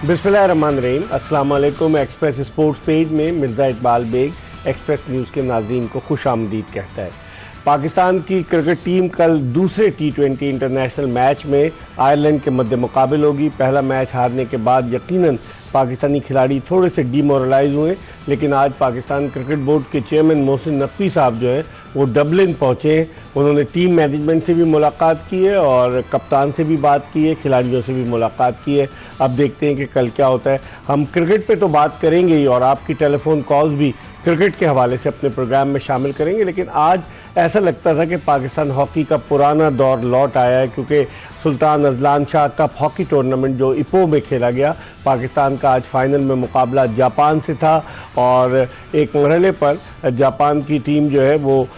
बिस्मिल्लाहिर्रहमानिर्रहीम। अस्सलाम वालेकुम। एक्सप्रेस स्पोर्ट्स पेज में मिर्ज़ा इकबाल बेग एक्सप्रेस न्यूज़ के नाज़रीन को खुश आमदीद कहता है। पाकिस्तान की क्रिकेट टीम कल दूसरे T20 इंटरनेशनल मैच में आयरलैंड के मद्दे मुकाबिल होगी। पहला मैच हारने के बाद यकीनन पाकिस्तानी खिलाड़ी थोड़े से डीमोरलाइज हुए, लेकिन आज पाकिस्तान क्रिकेट बोर्ड के चेयरमैन मोहसिन नकवी साहब जो हैं वो डबलिन पहुँचे हैं। उन्होंने टीम मैनेजमेंट से भी मुलाकात की है और कप्तान से भी बात की है, खिलाड़ियों से भी मुलाकात की है। अब देखते हैं कि कल क्या होता है। हम क्रिकेट पे तो बात करेंगे ही और आपकी टेलीफोन कॉल्स भी क्रिकेट के हवाले से अपने प्रोग्राम में शामिल करेंगे, लेकिन आज ऐसा लगता था कि पाकिस्तान हॉकी का पुराना दौर लौट आया है, क्योंकि Sultan Azlan Shah cup hockey tournament जो इपो में खेला गया, पाकिस्तान का आज फाइनल में मुकाबला जापान से था और एक मरहले पर जापान की टीम जो है वो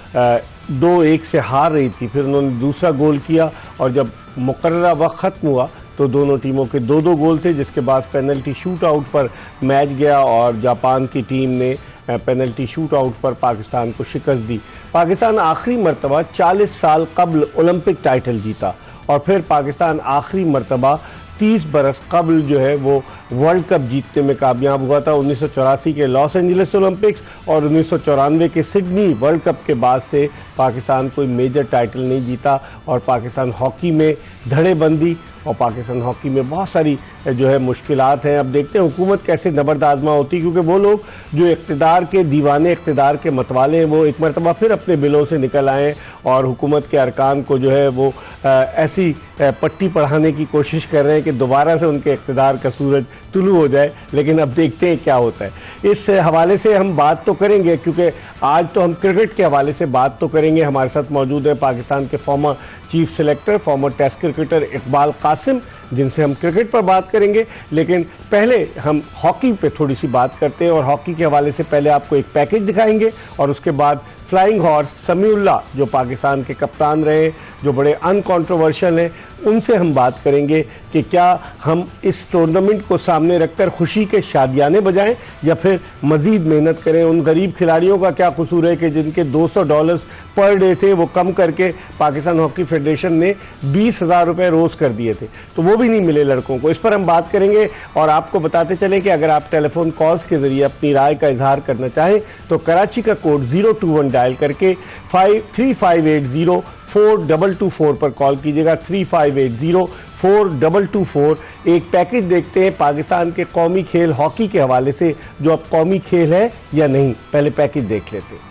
2-1 से हार रही थी। फिर उन्होंने दूसरा गोल किया और जब मुकर्ररा वक्त ख़त्म हुआ तो दोनों टीमों के 2-2 गोल थे, जिसके बाद पेनल्टी शूट आउट पर मैच गया और जापान की टीम ने पेनल्टी शूट आउट पर पाकिस्तान को शिकस्त दी। पाकिस्तान आखिरी मरतबा 40 साल कबल ओलंपिक टाइटल जीता और फिर पाकिस्तान आखिरी मरतबा 30 बरस कबल जो है वो वर्ल्ड कप जीतने में कामयाब हुआ था। 1984 के लॉस एंजलिस ओलंपिक्स और 1994 के सिडनी वर्ल्ड कप के बाद से पाकिस्तान कोई मेजर टाइटल नहीं जीता और पाकिस्तान हॉकी में धड़ेबंदी और पाकिस्तान हॉकी में बहुत सारी जो है मुश्किलात हैं। अब देखते हैं हुकूमत कैसे नबरदाजमा होती, क्योंकि वो लोग जो इक़्तिदार के दीवाने, इक़्तिदार के मतवाले हैं, वो एक मरतबा फिर अपने बिलों से निकल आएँ और हुकूमत के अरकान को जो है वो ऐसी पट्टी पढ़ाने की कोशिश कर रहे हैं कि दोबारा से उनके इक़्तिदार का सूरज तुलू हो जाए। लेकिन अब देखते हैं क्या होता है। इस हवाले से हम बात तो करेंगे, क्योंकि आज तो हम क्रिकेट के हवाले से बात तो करेंगे। हमारे साथ मौजूद है पाकिस्तान के former chief selector, former test cricketer Iqbal Qasim, जिनसे हम क्रिकेट पर बात करेंगे। लेकिन पहले हम हॉकी पे थोड़ी सी बात करते हैं और हॉकी के हवाले से पहले आपको एक पैकेज दिखाएंगे और उसके बाद फ्लाइंग हॉर्स समीउल्लाह जो पाकिस्तान के कप्तान रहे, जो बड़े अनकॉन्ट्रोवर्शियल हैं, उनसे हम बात करेंगे कि क्या हम इस टूर्नामेंट को सामने रखकर खुशी के शादियाने बजाएं या फिर मज़ीद मेहनत करें। उन गरीब खिलाड़ियों का क्या कसूर है कि जिनके $200 पर डे थे वो कम करके पाकिस्तान हॉकी फेडरेशन ने 20,000 रुपये रोज़ कर दिए थे, तो वो भी नहीं मिले लड़कों को। इस पर हम बात करेंगे और आपको बताते चलें कि अगर आप टेलीफोन कॉल्स के ज़रिए अपनी राय का इजहार करना चाहें तो कराची का कोड 021 डायल करके 35804224 पर कॉल कीजिएगा। 35804224। एक पैकेज देखते हैं पाकिस्तान के कौमी खेल हॉकी के हवाले से, जो अब कौमी खेल है या नहीं। पहले पैकेज देख लेते हैं।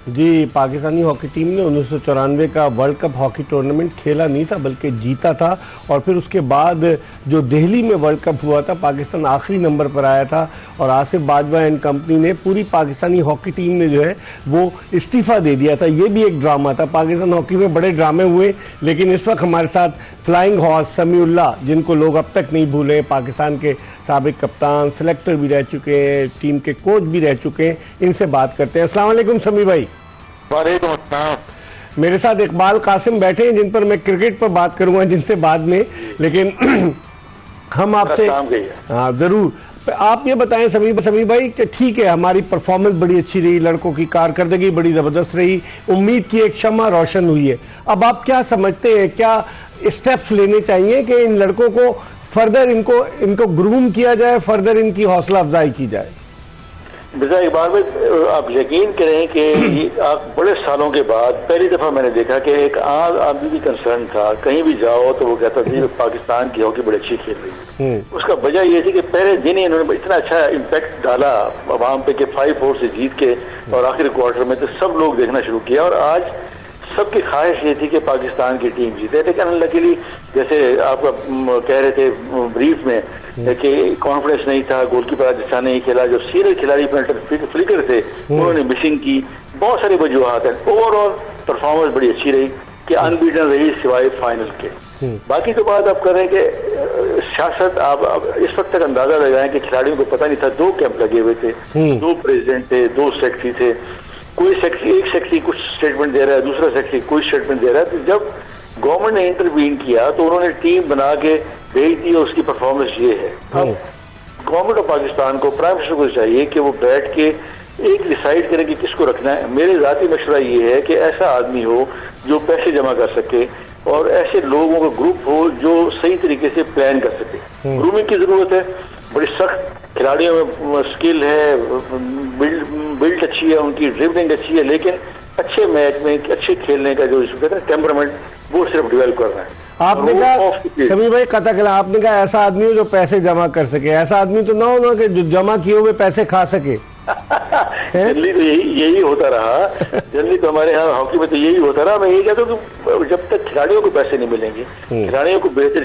जी, पाकिस्तानी हॉकी टीम ने 1994 का वर्ल्ड कप हॉकी टूर्नामेंट खेला नहीं था बल्कि जीता था और फिर उसके बाद जो दिल्ली में वर्ल्ड कप हुआ था पाकिस्तान आखिरी नंबर पर आया था और आसिफ बाजवा एंड कंपनी ने पूरी पाकिस्तानी हॉकी टीम ने जो है वो इस्तीफ़ा दे दिया था। ये भी एक ड्रामा था। पाकिस्तान हॉकी में बड़े ड्रामे हुए, लेकिन इस वक्त हमारे साथ फ्लाइंग हॉर्स समीउल्लाह, जिनको लोग अब तक नहीं भूले, पाकिस्तान के साबिक कप्तान, सेलेक्टर भी रह चुके हैं, टीम के कोच भी रह चुके हैं, इनसे बात करते हैं। अस्सलाम वालेकुम समी भाई। वालेकुम अस्सलाम। मेरे साथ इकबाल कासिम बैठे हैं, जिन पर मैं क्रिकेट पर बात करूंगा जिनसे बाद में, लेकिन हम आपसे हाँ ज़रूर आप ये बताएं समी भाई कि ठीक है हमारी परफॉर्मेंस बड़ी अच्छी रही, लड़कों की कारकर्दगी बड़ी ज़बरदस्त रही, उम्मीद की एक शम्मा रोशन हुई है। अब आप क्या समझते हैं, क्या स्टेप्स लेने चाहिए कि इन लड़कों को फर्दर इनको ग्रूम किया जाए, फर्दर इनकी हौसला अफजाई की जाए? मिर्जा इकबाल भाई, आप यकीन करें कि आप बड़े सालों के बाद पहली दफा मैंने देखा कि एक आम आदमी भी कंसर्न था। कहीं भी जाओ तो वो कहता था पाकिस्तान की हॉकी बड़ी अच्छी खेल रही है। उसका वजह ये थी कि पहले दिन ही इन्होंने इतना अच्छा इम्पैक्ट डाला आवाम पे कि 5-4 से जीत के और आखिरी क्वार्टर में तो सब लोग देखना शुरू किया और आज सबकी ख्वाहिश ये थी कि पाकिस्तान की टीम जीते। लेकिन अनलकीली, जैसे आप कह रहे थे ब्रीफ में कि कॉन्फिडेंस नहीं था, गोलकीपर अच्छा नहीं खेला, जो सीनियर खिलाड़ी फ्लिकर थे उन्होंने मिसिंग की, बहुत सारी वजूहत हैं। ओवरऑल परफॉर्मेंस बड़ी अच्छी रही कि अनबीटन रही सिवाय फाइनल के। बाकी तो बात आप कर रहे हैं कि सियासत, आप इस वक्त तक अंदाजा लगाएं कि खिलाड़ियों को पता नहीं था। 2 कैंप लगे हुए थे, 2 प्रेसिडेंट थे, 2 सेक्रेटरी थे। कोई सेक्रेटरी, एक सेक्रेटरी कुछ स्टेटमेंट दे रहा है, दूसरा सेक्रेटरी कोई स्टेटमेंट दे रहा है। तो जब गवर्नमेंट ने इंटरवीन किया तो उन्होंने टीम बना के भेज दी और उसकी परफॉर्मेंस ये है। अब गवर्नमेंट ऑफ पाकिस्तान को, प्राइम मिनिस्टर को चाहिए कि वो बैठ के एक डिसाइड करें कि किसको रखना है। मेरे ज़ाती मशवरा ये है कि ऐसा आदमी हो जो पैसे जमा कर सके, और ऐसे लोगों का ग्रुप हो जो सही तरीके से प्लान कर सके। ग्रूमिंग की जरूरत है, बड़ी सख्त खिलाड़ियों में स्किल है, बिल्ड अच्छी है, उनकी ड्रिबलिंग अच्छी है, लेकिन अच्छे मैच में अच्छे खेलने का जो कहते हैं टेम्परामेंट, वो सिर्फ डेवलप करना है। आपने कहा समीर भाई कथक, आपने कहा ऐसा आदमी हो जो पैसे जमा कर सके, ऐसा आदमी तो ना हो ना कि जो जमा किए हुए पैसे खा सके। जनरली तो यही होता रहा, जनरली तो हमारे यहाँ हॉकी में तो यही होता रहा। मैं यही कहता हूँ कि जब तक खिलाड़ियों को पैसे नहीं मिलेंगे, खिलाड़ियों को बेहतर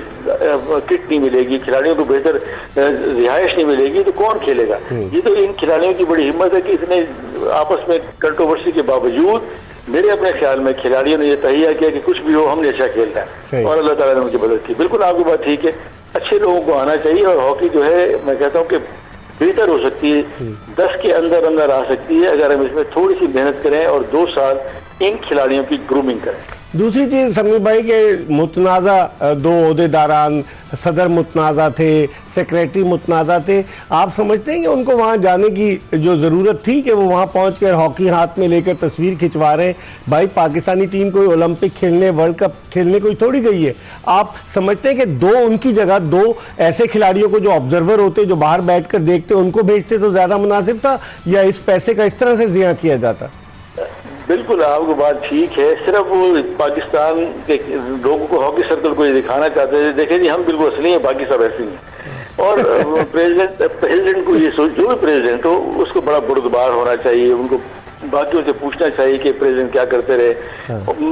किट नहीं मिलेगी, खिलाड़ियों को बेहतर रिहाइश नहीं मिलेगी, तो कौन खेलेगा। ये तो इन खिलाड़ियों की बड़ी हिम्मत है कि इतने आपस में कंट्रोवर्सी के बावजूद मेरे अपने ख्याल में खिलाड़ियों ने ये तहिया किया कि कुछ भी हो हमने अच्छा खेलना है, और अल्लाह ताला ने उनकी मदद की। बिल्कुल आपकी बात ठीक है, अच्छे लोगों को आना चाहिए, और हॉकी जो है मैं कहता हूँ कि बेहतर हो सकती है, 10 के अंदर अंदर आ सकती है अगर हम इसमें थोड़ी सी मेहनत करें और 2 साल इन खिलाड़ियों की ग्रूमिंग करें। दूसरी चीज समीर भाई के मुतनाज़ा 2 ओहदेदारान, सदर मुतनाज़ा थे, सेक्रेटरी मुतनाज़ा थे, आप समझते हैं कि उनको वहां जाने की जो जरूरत थी कि वो वहां पहुंचकर हॉकी हाथ में लेकर तस्वीर खिंचवा रहे हैं? भाई पाकिस्तानी टीम कोई ओलंपिक खेलने, वर्ल्ड कप खेलने कोई थोड़ी गई है। आप समझते हैं कि 2 उनकी जगह 2 ऐसे खिलाड़ियों को जो ऑब्जर्वर होते, जो बाहर बैठकर देखते, उनको भेजते तो ज्यादा मुनासिब था, या इस पैसे का इस तरह से जिया किया जाता? बिल्कुल आपकी बात ठीक है, सिर्फ वो पाकिस्तान के लोगों को हॉकी सर्कल को ये दिखाना चाहते थे, देखें जी हम बिल्कुल असली हैं, बाकी सब ऐसे ही हैं। और प्रेसिडेंट को ये सोच, जो भी प्रेसिडेंट हो उसको बड़ा बुर्दबार होना चाहिए, उनको बाकियों से पूछना चाहिए कि प्रेसिडेंट क्या करते रहे।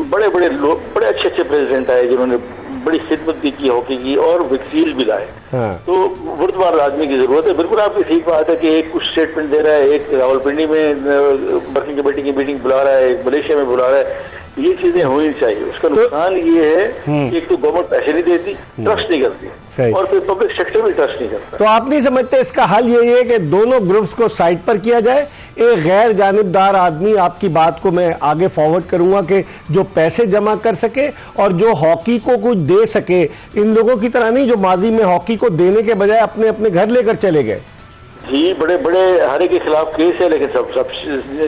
बड़े बड़े लोग, बड़े अच्छे अच्छे प्रेसिडेंट आए जिन्होंने बड़ी खिदमत भी की हॉकी की और वैक्सीन भी लाए। तो बुर्दबार आदमी की जरूरत है। बिल्कुल आपकी ठीक बात है कि एक कुछ स्टेटमेंट दे रहा है, एक रावलपिंडी में वर्किंग कमेटी की मीटिंग बुला रहा है, एक मलेशिया में बुला रहा है, ये चीजें होनी चाहिए। उसका नुकसान ये है कि एक तो गवर्नमेंट पैसे नहीं देती, ट्रस्ट नहीं करती, और फिर पब्लिक सेक्टर भी ट्रस्ट नहीं करता। तो आप नहीं समझते इसका हल यही है कि दोनों ग्रुप्स को साइड पर किया जाए? एक गैर जानिबदार आदमी, आपकी बात को मैं आगे फॉरवर्ड करूंगा, कि जो पैसे जमा कर सके और जो हॉकी को कुछ दे सके, इन लोगों की तरह नहीं जो माजी में हॉकी को देने के बजाय अपने अपने घर लेकर चले गए। जी, बड़े बड़े हरे के खिलाफ केस है, लेकिन सब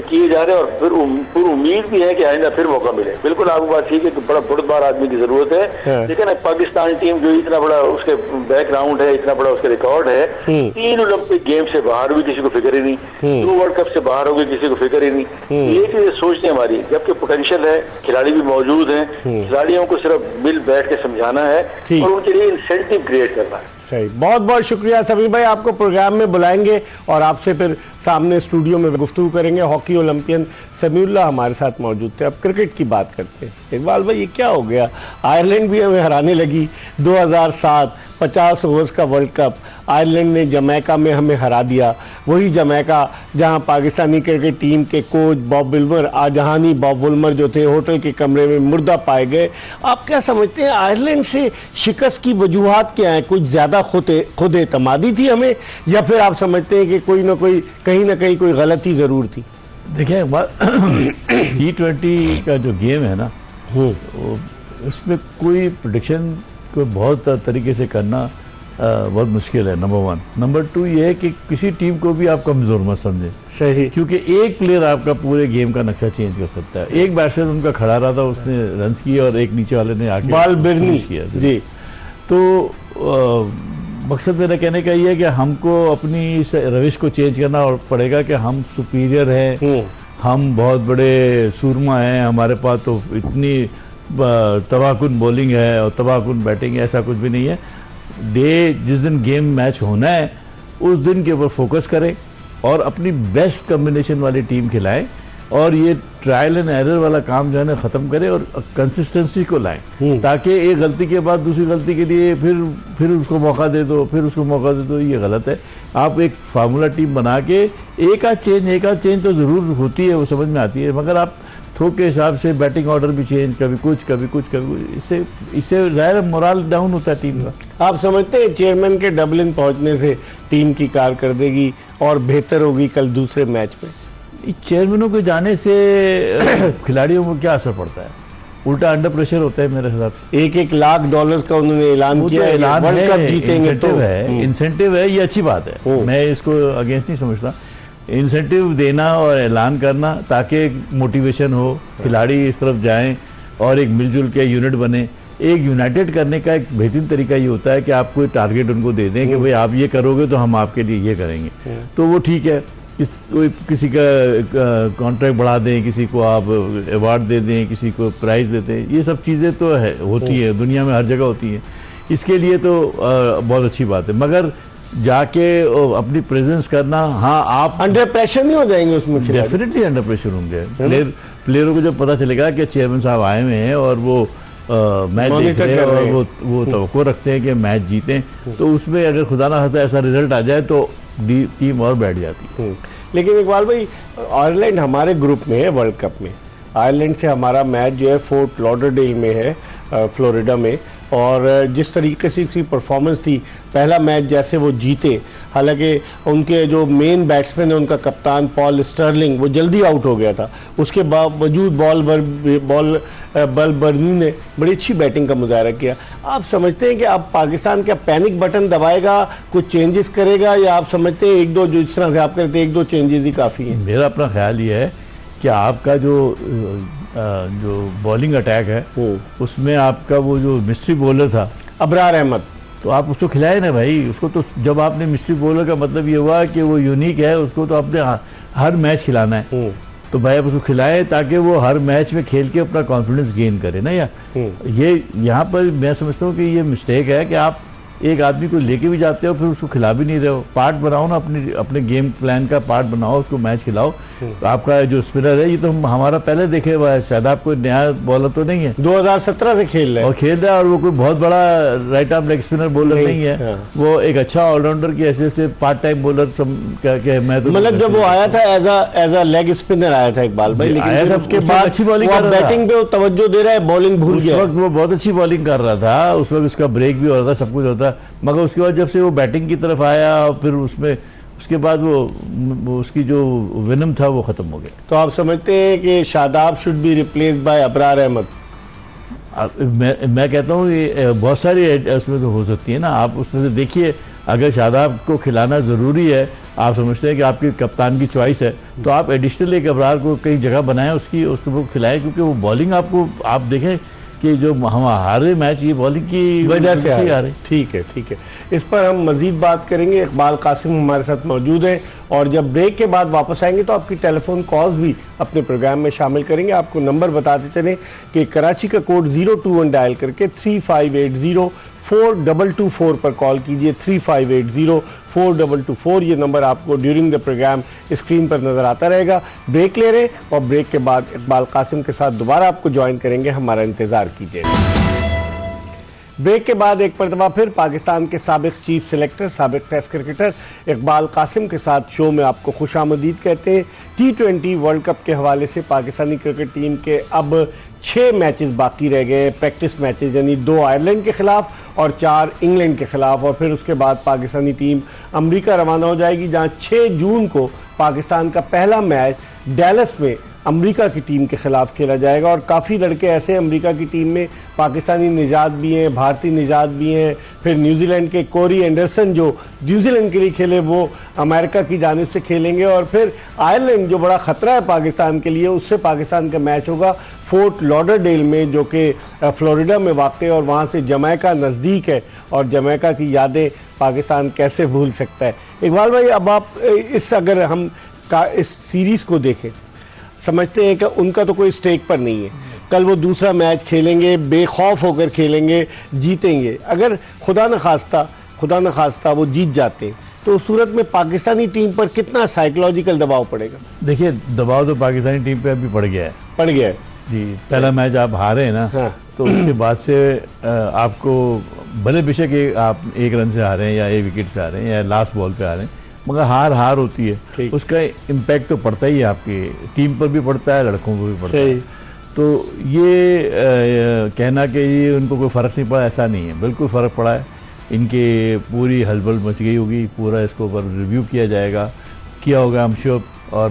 किए जा रहे हैं, और फिर पूरी उम्मीद भी है कि आइंदा फिर मौका मिले। बिल्कुल आपकी बात ठीक है कि बड़ा बुर्दबार आदमी की जरूरत है, लेकिन पाकिस्तान टीम जो इतना बड़ा उसके बैकग्राउंड है, इतना बड़ा उसके रिकॉर्ड है, 3 ओलंपिक गेम से बाहर भी किसी को फिक्र ही नहीं, 2 वर्ल्ड कप से बाहर हो गए किसी को फिक्र ही नहीं। ये चीजें सोचते हमारी, जबकि पोटेंशियल है, खिलाड़ी भी मौजूद हैं, खिलाड़ियों को सिर्फ मिल बैठ के समझाना है और उनके लिए इंसेंटिव क्रिएट करना है। सही, बहुत बहुत शुक्रिया समीर भाई, आपको प्रोग्राम में बुलाएंगे और आपसे फिर सामने स्टूडियो में गुफ्तगू करेंगे। हॉकी ओलंपियन समीउल्लाह हमारे साथ मौजूद थे। अब क्रिकेट की बात करते हैं। इकबाल भाई, ये क्या हो गया? आयरलैंड भी हमें हराने लगी। 2007 50 ओवर्स का वर्ल्ड कप, आयरलैंड ने जमैका में हमें हरा दिया। वही जमैका जहां पाकिस्तानी क्रिकेट टीम के कोच बॉब विल्मर, आजहानी बॉब विल्मर जो थे, होटल के कमरे में मुर्दा पाए गए। आप क्या समझते हैं आयरलैंड से शिकस्त की वजूहात क्या है? कुछ ज़्यादा खुद एतमादी थी हमें, या फिर आप समझते हैं कि कोई ना कोई कहीं ना कहीं कोई गलती ज़रूर थी? देखिए T20 का जो गेम है ना, उसमें कोई प्रेडिक्शन को बहुत तरीके से करना बहुत मुश्किल है, नंबर 1। नंबर 2 ये है कि किसी टीम को भी आप कमज़ोर मत समझें। सही, क्योंकि एक प्लेयर आपका पूरे गेम का नक्शा चेंज कर सकता है। एक बैट्समैन उनका खड़ा रहा था, उसने रन्स किए, और एक नीचे वाले ने आके बॉल बिरनी किया जी। तो मकसद मेरा कहने का ये है कि हमको अपनी इस रविश को चेंज करना और पड़ेगा कि हम सुपीरियर हैं, हम बहुत बड़े सूरमा हैं, हमारे पास तो इतनी तबाहकुन बॉलिंग है और तबाहकुन बैटिंग है, ऐसा कुछ भी नहीं है। जिस दिन गेम मैच होना है उस दिन के ऊपर फोकस करें और अपनी बेस्ट कॉम्बिनेशन वाली टीम खिलाएं, और ये ट्रायल एंड एरर वाला काम जो है ना ख़त्म करें और कंसिस्टेंसी को लाएं, ताकि एक गलती के बाद दूसरी गलती के लिए फिर उसको मौका दे दो, फिर उसको मौका दे दो। ये गलत है। आप एक फार्मूला टीम बना के एक आध चेंज तो ज़रूर होती है, वो समझ में आती है, मगर आप थोक के हिसाब से बैटिंग ऑर्डर भी चेंज, कभी कुछ, इससे ज़ाहिर मोरल डाउन होता है टीम का। आप समझते हैं चेयरमैन के डबलिन पहुंचने से टीम की कारकर्दगी और बेहतर होगी कल दूसरे मैच में? चेयरमैनों के जाने से खिलाड़ियों को क्या असर पड़ता है? उल्टा अंडर प्रेशर होता है मेरे हिसाब। $1 लाख का उन्होंने ऐलान किया, वर्ल्ड कप जीतेंगे तो इंसेंटिव है, ये अच्छी बात है, मैं इसको अगेंस्ट नहीं समझता। इंसेंटिव देना और ऐलान करना ताकि एक मोटिवेशन हो, खिलाड़ी इस तरफ जाएं और एक मिलजुल के यूनिट बने। एक यूनाइटेड करने का एक बेहतरीन तरीका ये होता है कि आप कोई टारगेट उनको दे दें कि भाई आप ये करोगे तो हम आपके लिए ये करेंगे, तो वो ठीक है। किसी का कॉन्ट्रैक्ट बढ़ा दें, किसी को आप अवार्ड दे दें, किसी को प्राइज दे दें, ये सब चीज़ें तो है, होती है, दुनिया में हर जगह होती हैं। इसके लिए तो बहुत अच्छी बात है, मगर जाके अपनी प्रेजेंस करना, हाँ आप अंडर प्रेशर नहीं हो जाएंगे उसमें? डेफिनेटली अंडर प्रेशर होंगे। प्लेयरों को जब पता चलेगा कि चेयरमैन साहब आए हुए हैं और वो मैच देख रहे हैं और वो तवक्को रखते हैं कि मैच जीतें, तो उसमें अगर खुदा ना खास्ता ऐसा रिजल्ट आ जाए तो टीम और बैठ जाती। लेकिन इकबाल भाई, आयरलैंड हमारे ग्रुप में है वर्ल्ड कप में। आयरलैंड से हमारा मैच जो है फोर्ट लॉडरडेल में है, फ्लोरिडा में, और जिस तरीके से उसकी परफॉर्मेंस थी, पहला मैच जैसे वो जीते, हालांकि उनके जो मेन बैट्समैन है, उनका कप्तान पॉल स्टर्लिंग, वो जल्दी आउट हो गया था, उसके बावजूद बल बर्नी ने बड़ी अच्छी बैटिंग का मुजाहरा किया। आप समझते हैं कि अब पाकिस्तान क्या पैनिक बटन दबाएगा, कुछ चेंजेस करेगा, या आप समझते हैं एक दो, जो जिस तरह से आप कहते हैं, एक दो चेंजेस ही काफ़ी हैं? मेरा अपना ख्याल ये है कि आपका जो बॉलिंग अटैक है उसमें आपका वो जो मिस्ट्री बॉलर था अबरार अहमद, तो आप उसको खिलाए ना भाई। उसको तो जब आपने मिस्ट्री बॉलर का मतलब ये हुआ कि वो यूनिक है, उसको तो आपने हर मैच खिलाना है, तो भाई आप उसको खिलाए ताकि वो हर मैच में खेल के अपना कॉन्फिडेंस गेन करे ना। या ये यहाँ पर मैं समझता हूँ कि ये मिस्टेक है कि आप एक आदमी को लेके भी जाते हो फिर उसको खिला भी नहीं रहे हो। पार्ट बनाओ ना, अपने गेम प्लान का पार्ट बनाओ, उसको मैच खिलाओ। तो आपका जो स्पिनर है, ये तो हमारा पहले देखे हुआ है, शायद आप कोई नया बॉलर तो नहीं है, 2017 से खेल रहा है और वो कोई बहुत बड़ा right arm leg spinner bowler नहीं है। वो एक अच्छा ऑलराउंडर की हैसियत से पार्ट टाइम बॉलर मैं तो मतलब जब वो आया था एज अ लेग स्पिनर आया था इकबाल भाई, लेकिन उसके बाद अच्छी बॉलिंग बैटिंग पे तवज्जो दे रहा है, बॉलिंग भूल गया। उस वक्त वो बहुत अच्छी बॉलिंग कर रहा था, उस वक्त उसका ब्रेक भी हो रहा था, सब कुछ होता, मगर उसके बाद जब से वो बैटिंग की तरफ आया, फिर उसके बाद वो उसकी जो विनम था वो खत्म हो गया। तो आप समझते हैं कि Shadab should be replaced by Abrar Ahmed? मैं कहता हूँ ये बहुत सारी उसमें तो हो सकती है ना। आप उसमें से देखिए, अगर शादाब को खिलाना ज़रूरी है, आप समझते हैं कि आपकी कप्तान की चॉइस है, तो आप एडिशनल एक अबरार को कई जगह बनाएं, उसको खिलाएं, क्योंकि वो बॉलिंग आपको आप देखें कि जो हम हारे मैच ये बॉलिंग की वजह से आ रहे। ठीक है, इस पर हम मजीद बात करेंगे। इकबाल कासिम हमारे साथ मौजूद हैं, और जब ब्रेक के बाद वापस आएंगे तो आपकी टेलीफोन कॉल्स भी अपने प्रोग्राम में शामिल करेंगे। आपको नंबर बताते चलें कि कराची का कोड 021 डायल करके 3580-4224 पर कॉल कीजिए। 3580-4224 ये नंबर आपको ड्यूरिंग द प्रोग्राम स्क्रीन पर नजर आता रहेगा। ब्रेक ले रहे, और ब्रेक के बाद इकबाल कासिम के साथ दोबारा आपको ज्वाइन करेंगे, हमारा इंतजार कीजिएगा। ब्रेक के बाद एक मरतबा फिर पाकिस्तान के साबिक चीफ सेलेक्टर, साबिक टेस्ट क्रिकेटर इकबाल कासिम के साथ शो में आपको खुशामदीद कहते हैं। T20 वर्ल्ड कप के हवाले से पाकिस्तानी क्रिकेट टीम के अब 6 मैचेस बाकी रह गए, प्रैक्टिस मैचेस, यानी 2 आयरलैंड के खिलाफ और 4 इंग्लैंड के खिलाफ, और फिर उसके बाद पाकिस्तानी टीम अमेरिका रवाना हो जाएगी, जहां 6 जून को पाकिस्तान का पहला मैच डैलस में अमेरिका की टीम के खिलाफ खेला जाएगा। और काफ़ी लड़के ऐसे अमेरिका की टीम में पाकिस्तानी निजात भी हैं, भारतीय निजात भी हैं, फिर न्यूजीलैंड के कोरी एंडरसन जो न्यूजीलैंड के लिए खेले वो अमेरिका की जानिब से खेलेंगे, और फिर आयरलैंड जो बड़ा ख़तरा है पाकिस्तान के लिए, उससे पाकिस्तान का मैच होगा फोर्ट लॉडरडेल में, जो कि फ्लोरिडा में वाक़, और वहाँ से जमैका नज़दीक है, और जमैका की यादें पाकिस्तान कैसे भूल सकता है। इकबाल भाई, अब आप अगर हम इस सीरीज़ को देखें, समझते हैं कि उनका तो कोई स्टेक पर नहीं है, कल वो दूसरा मैच खेलेंगे, बेखौफ होकर खेलेंगे, जीतेंगे। अगर खुदा न खास्ता वो जीत जाते हैं, तो उस सूरत में पाकिस्तानी टीम पर कितना साइकोलॉजिकल दबाव पड़ेगा? देखिए, दबाव तो पाकिस्तानी टीम पे अभी पड़ गया है जी। पहला मैच आप हारे हैं ना, हाँ। तो उसके बाद से आपको भले बेशक आप 1 रन से हारे हैं या 1 विकेट से हारे हैं या लास्ट बॉल पे हारे हैं, मगर हार होती है, उसका इम्पैक्ट तो पड़ता ही है, आपकी टीम पर भी पड़ता है, लड़कों को भी पड़ता है। तो ये कहना कि ये उनको कोई फ़र्क नहीं पड़ा, ऐसा नहीं है, बिल्कुल फ़र्क पड़ा है। इनके पूरी हलबल मच गई होगी, पूरा इसको ऊपर रिव्यू किया होगा हम श्योर, और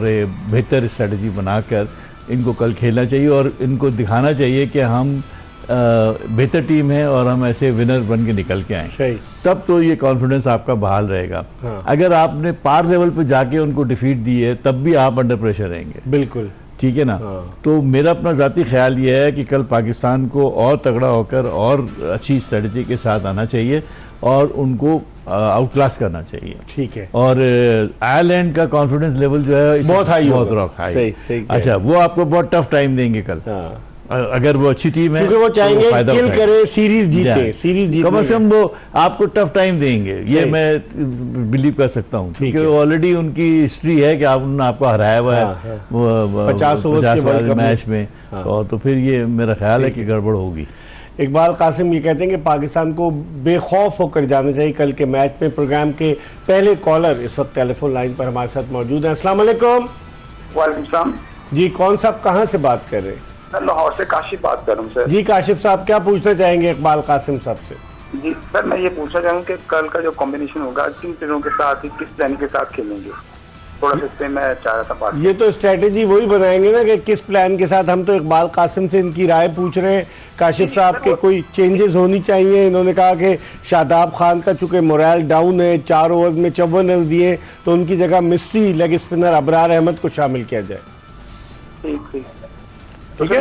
बेहतर स्ट्रेटजी बनाकर इनको कल खेलना चाहिए, और इनको दिखाना चाहिए कि हम बेहतर टीम है और हम ऐसे विनर बन के निकल के आए। सही। तब तो ये कॉन्फिडेंस आपका बहाल रहेगा। हाँ। अगर आपने पार लेवल पे जाके उनको डिफीट दी है, तब भी आप अंडर प्रेशर रहेंगे। बिल्कुल। ठीक है ना। तो मेरा अपना जाती ख्याल ये है कि कल पाकिस्तान को और तगड़ा होकर और अच्छी स्ट्रेटजी के साथ आना चाहिए और उनको आउटक्लास करना चाहिए। ठीक है। और आयरलैंड का कॉन्फिडेंस लेवल जो है बहुत हाई, बहुत हाई। सही अच्छा, वो आपको बहुत टफ टाइम देंगे कल। अगर वो अच्छी टीम है, क्योंकि वो चाहेंगे किल करे, सीरीज जीते, कम से कम वो आपको टफ टाइम देंगे, ये मैं बिलीव कर सकता हूँ। क्योंकि ऑलरेडी उनकी हिस्ट्री है कि उन्होंने आपको हराया हुआ है 50 ओवर के मैच में। तो फिर ये मेरा ख्याल है कि गड़बड़ होगी। इकबाल कासिम ये कहते हैं कि पाकिस्तान को बेखौफ होकर जाना चाहिए कल के मैच में। प्रोग्राम के पहले कॉलर इस वक्त टेलीफोन लाइन पर हमारे साथ मौजूद हैं। अस्सलाम वालेकुम। वालेकुम सलाम जी, कौन साहब कहाँ से बात कर रहे हैं? सर, लाहौर से काशिफ बात कर रहा हूँ सर। जी काशिफ साहब, क्या पूछना चाहेंगे इकबाल कासिम साहब से? जी सर, मैं ये पूछना चाहूँगा कि कल का जो कॉम्बिनेशन होगा किन प्लेयरों के साथ, किस प्लान के साथ खेलेंगे, थोड़ा सा इस पे मैं चाह रहा था बात। ये तो स्ट्रेटेजी वही बनाएंगे ना कि किस प्लान के साथ। हम तो इकबाल कासिम से इनकी राय पूछ रहे हैं। काशिफ साहब के कोई चेंजेस होनी चाहिए। इन्होंने कहा कि शादाब खान का चूंकि मोरल डाउन है, 4 ओवर्स में 54 रन दिए, तो उनकी जगह mystery leg spinner Abrar Ahmed को शामिल किया जाए। ठीक तो मैं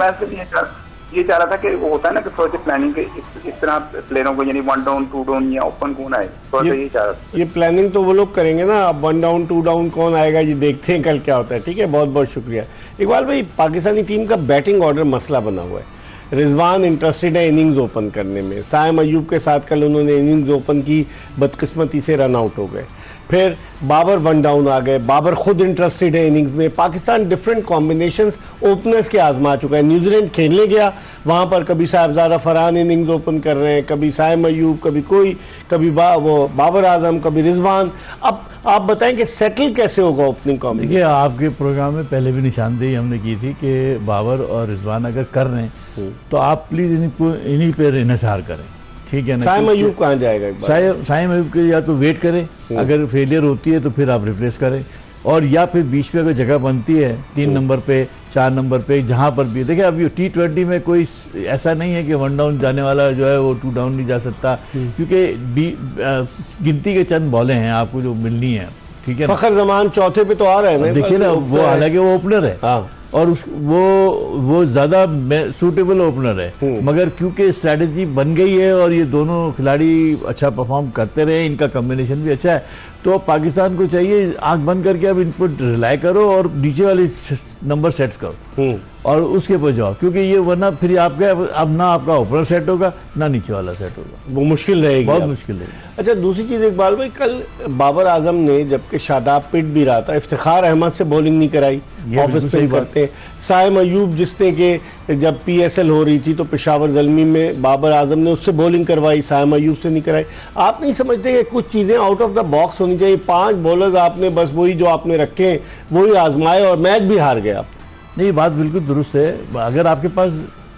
ये चाह रहा था कि वो होता है ना कि थोड़ी सी प्लानिंग के इस तरह प्लेयरों को, यानी 1 डाउन 2 डाउन या ओपन कौन आए, थोड़ा सा ये चाह रहा था। ये प्लानिंग तो वो लोग करेंगे ना। अब 1 डाउन 2 डाउन कौन आएगा ये देखते हैं कल क्या होता है। ठीक है, बहुत बहुत शुक्रिया। इकबाल भाई, पाकिस्तानी टीम का बैटिंग ऑर्डर मसला बना हुआ है। रिजवान इंटरेस्टेड है इनिंग्स ओपन करने में। साइम अयूब के साथ कल उन्होंने इनिंग्स ओपन की, बदकिस्मती से रन आउट हो गए। फिर बाबर 1 डाउन आ गए। बाबर खुद इंटरेस्टेड है इनिंग्स में। पाकिस्तान डिफरेंट कॉम्बिनेशंस ओपनर्स के आजमा चुका है। न्यूजीलैंड खेलने गया, वहाँ पर कभी साहिबजादा फरहान इनिंग्स ओपन कर रहे हैं, कभी साइम अयूब, कभी कोई, कभी वो बाबर आजम, कभी रिजवान। अब आप बताएं कि सेटल कैसे होगा ओपनिंग कॉम्बिनेशन? देखिए, आपके प्रोग्राम में पहले भी निशानदेही हमने की थी कि बाबर और रिजवान अगर कर रहे हैं तो आप प्लीज इन्हीं पर इन्हिसार करें। ठीक है ना। साइम अयूब कहाँ जाएगा? साइम अयूब के या तो वेट करें, अगर फेलियर होती है तो फिर आप रिप्लेस करें, और या फिर बीच में अगर जगह बनती है 3 नंबर पे, 4 नंबर पे, जहां पर भी। देखिए, अब ये T20 में कोई ऐसा नहीं है कि 1 डाउन जाने वाला जो है वो 2 डाउन नहीं जा सकता, क्योंकि गिनती के चंद बॉलें हैं आपको जो मिलनी है। ठीक है, फखर जमान चौथे पे तो आ रहे हैं ना। देखिए ना, वो हालांकि वो ओपनर है और वो ज्यादा सूटेबल ओपनर है, मगर क्योंकि स्ट्रैटेजी बन गई है और ये दोनों खिलाड़ी अच्छा परफॉर्म करते रहे, इनका कॉम्बिनेशन भी अच्छा है, तो अब को चाहिए आंख बंद करके अब इन पर रिलाई करो और नीचे वाले नंबर सेट्स करो और उसके ऊपर जाओ, क्योंकि ये वरना फिर आपका अब ना आपका ओपनर सेट होगा ना नीचे वाला सेट होगा, वो मुश्किल रहेगी, बहुत मुश्किल रहेगी। अच्छा, दूसरी चीज इकबाल भाई, कल बाबर आजम ने जबकि शादाब पिट भी रहा था, इफ्तिखार अहमद से बॉलिंग नहीं कराई, ऑफ स्पिन करते। साइम अयूब जिसने के जब PSL हो रही थी तो पेशावर ज़ल्मी में बाबर आजम ने उससे बॉलिंग करवाई, साइम अयूब से नहीं कराई। आप नहीं समझते कि कुछ चीज़ें आउट ऑफ द बॉक्स होनी चाहिए? 5 बॉलर्स आपने बस वही जो आपने रखे हैं वही आजमाए और मैच भी हार गए आप। नहीं, बात बिल्कुल दुरुस्त है। अगर आपके पास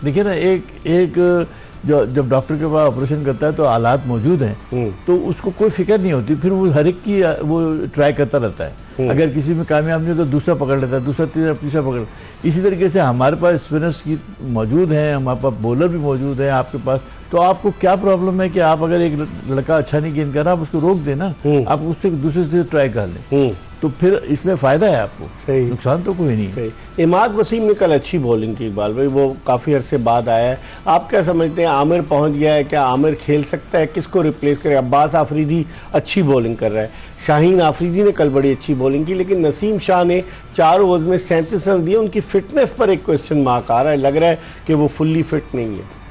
देखिए ना, एक जो जब डॉक्टर के पास ऑपरेशन करता है तो हालात मौजूद हैं तो उसको कोई फिक्र नहीं होती, फिर वो हर एक की वो ट्राई करता रहता है। अगर किसी में कामयाब नहीं हो तो दूसरा पकड़ लेता है, दूसरा तीसरा पकड़। इसी तरीके से हमारे पास स्पिनर्स की मौजूद हैं, हमारे पास बॉलर भी मौजूद है आपके पास, तो आपको क्या प्रॉब्लम है कि आप अगर एक लड़का अच्छा नहीं गेंद कर रहा, आप उसको रोक देना, आप उससे दूसरे से ट्राई कर लें, तो फिर इसमें फायदा है आपको, सही, नुकसान तो कोई नहीं। सही। इमाद वसीम ने कल अच्छी बॉलिंग की इकबाल भाई, वो काफ़ी अरसे बाद आया है। आप क्या समझते हैं, आमिर पहुंच गया है, क्या आमिर खेल सकता है? किसको रिप्लेस करे? अब्बास आफरीदी अच्छी बॉलिंग कर रहा है, शाहीन आफरीदी ने कल बड़ी अच्छी बॉलिंग की, लेकिन नसीम शाह ने 4 ओवर्स में 37 रन दिए। उनकी फिटनेस पर एक क्वेश्चन मार्क आ रहा है, लग रहा है कि वो फुल्ली फिट नहीं है।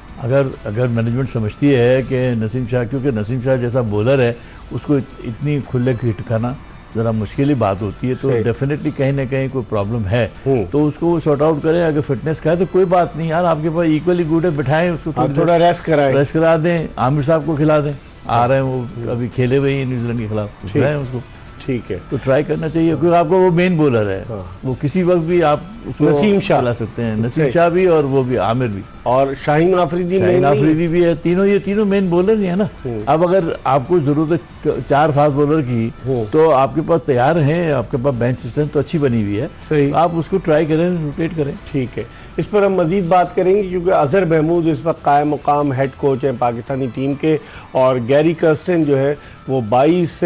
अगर मैनेजमेंट समझती है कि नसीम शाह, क्योंकि नसीम शाह जैसा बॉलर है, उसको इतनी खुले हिट खाना जरा मुश्किल ही बात होती है, तो डेफिनेटली कहीं ना कहीं कोई प्रॉब्लम है, तो उसको सॉर्ट आउट करें। अगर फिटनेस का है तो कोई बात नहीं यार, आपके पास इक्वली गुड है, बिठाएं उसको, थोड़ा रेस्ट करा दें, आमिर साहब को खिला दें, आ रहे हैं वो अभी खेले हुए हैं न्यूजीलैंड के खिलाफ, खिलाएं उसको। ठीक है, तो ट्राई करना चाहिए, क्योंकि आपको वो मेन बॉलर है, वो किसी वक्त भी आप उसको नसीम शाह ला सकते हैं, नसीम शाह भी और वो भी आमिर भी और शाहीन आफरीदी भी है, ये तीनों मेन बॉलर ही है ना। अब अगर आपको जरूरत है 4 फास्ट बॉलर की, तो आपके पास तैयार है, आपके पास बेंच स्ट्रेंथ तो अच्छी बनी हुई है, सही, आप उसको ट्राई करें, रोटेट करें। ठीक है, इस पर हम मजीद बात करेंगे, क्योंकि अजहर महमूद इस वक्त कायम मुकाम हेड कोच हैं पाकिस्तानी टीम के, और गैरी कर्स्टन जो है वो 22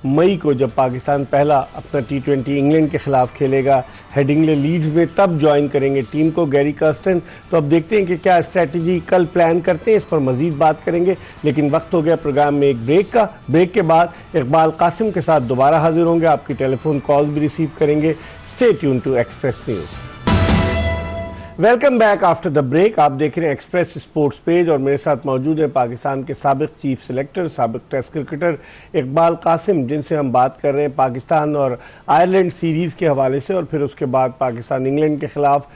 मई को जब पाकिस्तान पहला अपना T20 इंग्लैंड के खिलाफ खेलेगा, हेडिंगले लीड्स में में तब ज्वाइन करेंगे टीम को गैरी कर्स्टन। तो अब देखते हैं कि क्या स्ट्रैटेजी कल प्लान करते हैं, इस पर मजीद बात करेंगे। लेकिन वक्त हो गया प्रोग्राम में एक ब्रेक का। ब्रेक के बाद इकबाल कासिम के साथ दोबारा हाजिर होंगे, आपकी टेलीफोन कॉल भी रिसीव करेंगे। Stay tune to Express News. Welcome back after the break. आप देख रहे हैं एक्सप्रेस स्पोर्ट्स पेज और मेरे साथ मौजूद है पाकिस्तान के साबिक चीफ सेलेक्टर, साबिक टेस्ट क्रिकेटर इकबाल कासिम, जिनसे हम बात कर रहे हैं पाकिस्तान और आयरलैंड सीरीज़ के हवाले से, और फिर उसके बाद पाकिस्तान इंग्लैंड के खिलाफ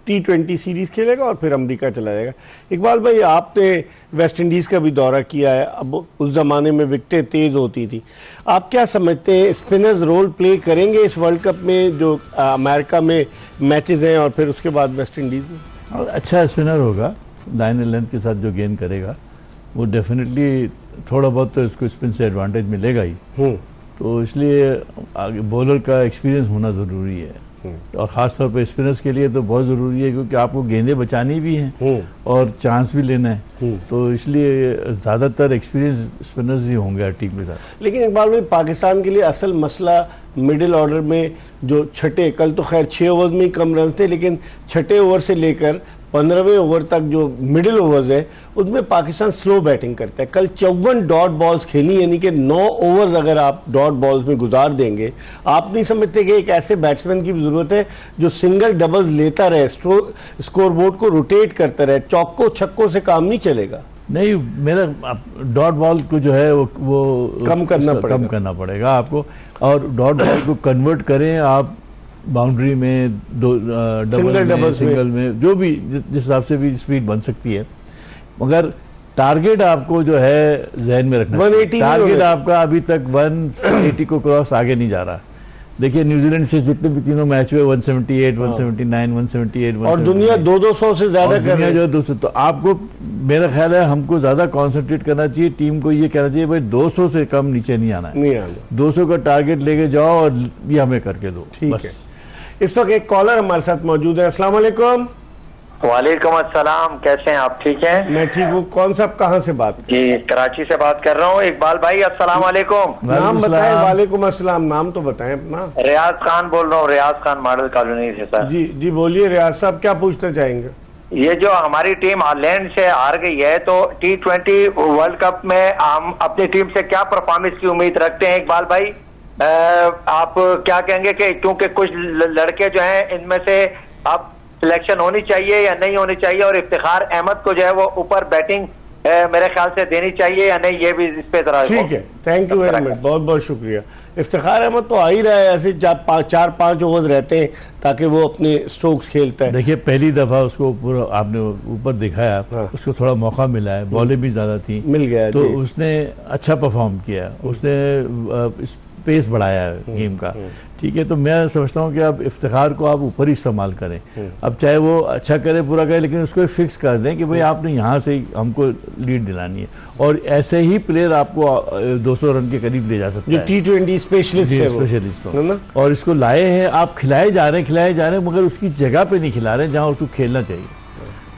T20 सीरीज़ खेलेगा और फिर अमेरिका चला जाएगा। इकबाल भाई, आपने वेस्ट इंडीज़ का भी दौरा किया है, अब उस ज़माने में विकटें तेज़ होती थी। आप क्या समझते हैं, स्पिनर्स रोल प्ले करेंगे इस वर्ल्ड कप में जो अमेरिका में मैचेस हैं और फिर उसके बाद वेस्ट इंडीज़ में? और अच्छा स्पिनर होगा, लाइन लेंथ के साथ जो गेंद करेगा वो डेफिनेटली थोड़ा बहुत तो इसको स्पिन से एडवांटेज मिलेगा ही। तो इसलिए आगे बॉलर का एक्सपीरियंस होना ज़रूरी है, और ख़ास तौर पे स्पिनर्स के लिए तो बहुत ज़रूरी है, क्योंकि आपको गेंदें बचानी भी हैं और चांस भी लेना है। तो इसलिए ज़्यादातर एक्सपीरियंस स्पिनर्स ही होंगे हर टीम के साथ। लेकिन इकबाल भाई, पाकिस्तान के लिए असल मसला मिडिल ऑर्डर में जो छठे, कल तो खैर 6 ओवर में ही कम रन थे, लेकिन छठे ओवर से लेकर 15वें ओवर तक जो मिडिल ओवर्स है उसमें पाकिस्तान स्लो बैटिंग करता है। कल 54 डॉट बॉल्स खेली, यानी कि 9 ओवर्स अगर आप डॉट बॉल्स में गुजार देंगे, आप नहीं समझते कि एक ऐसे बैट्समैन की जरूरत है जो सिंगल डबल्स लेता रहे, स्कोरबोर्ड को रोटेट करता रहे, चौकों छक्कों से काम नहीं चलेगा? नहीं, मेरा डॉट बॉल को जो है वो कम करना पड़ेगा आपको, और डॉट बॉल को कन्वर्ट करें आप बाउंड्री में, डबल में, सिंगल में, जो भी जिस हिसाब से भी स्पीड बन सकती है, मगर टारगेट आपको जो है जहन में रखना। 180 टारगेट आपका अभी तक 180 को क्रॉस आगे नहीं जा रहा। देखिए न्यूजीलैंड से जितने भी तीनों मैच हुए 178, 179, 178, और दुनिया 200 से ज्यादा कर रही है। 200, तो आपको मेरा ख्याल है हमको ज्यादा कॉन्सेंट्रेट करना चाहिए, टीम को ये कहना चाहिए भाई 200 से कम नीचे नहीं आना है, 200 का टारगेट लेके जाओ और ये हमें करके दो। ठीक है। इस वक्त एक कॉलर हमारे साथ मौजूद है। अस्सलाम वालेकुम। वालेकुम अस्सलाम, कैसे हैं आप? ठीक हैं? मैं ठीक हूँ। कौन साहब, कहाँ से बात? जी, कराची से बात कर रहा हूँ। इकबाल भाई अस्सलाम वालेकुम। नाम बताएं। वालेकुम अस्सलाम। नाम तो बताएं अपना। रियाज खान बोल रहा हूँ, रियाज खान मॉडल कॉलोनी से सर। जी जी, बोलिए रियाज साहब, क्या पूछना चाहेंगे? ये जो हमारी टीम आयरलैंड से हार गई है, तो T20 वर्ल्ड कप में हम अपनी टीम से क्या परफॉर्मेंस की उम्मीद रखते हैं इकबाल भाई? आप क्या कहेंगे कि क्योंकि कुछ लड़के जो हैं इनमें से आप सिलेक्शन होनी चाहिए या नहीं होनी चाहिए, और इफ्तिखार अहमद को जो है वो ऊपर बैटिंग मेरे ख्याल से देनी चाहिए या नहीं, ये भी इस पे जरा। ठीक है, थैंक यू वेरी मच, बहुत बहुत शुक्रिया। इफ्तिखार अहमद तो आ ही रहा है, ऐसे 4-5 ओवर रहते हैं ताकि वो अपने स्ट्रोक्स खेलता है। देखिए पहली दफा उसको पूरा आपने ऊपर दिखाया, उसको थोड़ा मौका मिला है, बॉलें भी ज्यादा थी, मिल गया, तो उसने अच्छा परफॉर्म किया, उसने पेस बढ़ाया है गेम का। ठीक है, तो मैं समझता हूँ कि अब इफ्तिखार को आप ऊपर ही इस्तेमाल करें। अब चाहे वो अच्छा करे पूरा करे, लेकिन उसको फिक्स कर दें कि भाई आपने यहाँ से हमको लीड दिलानी है, और ऐसे ही प्लेयर आपको 200 रन के करीब ले जा सकते हैं, जो T20 स्पेशलिस्ट है ना। और इसको लाए हैं, आप खिलाए जा रहे हैं, मगर उसकी जगह पे नहीं खिला रहे जहाँ उसको खेलना चाहिए।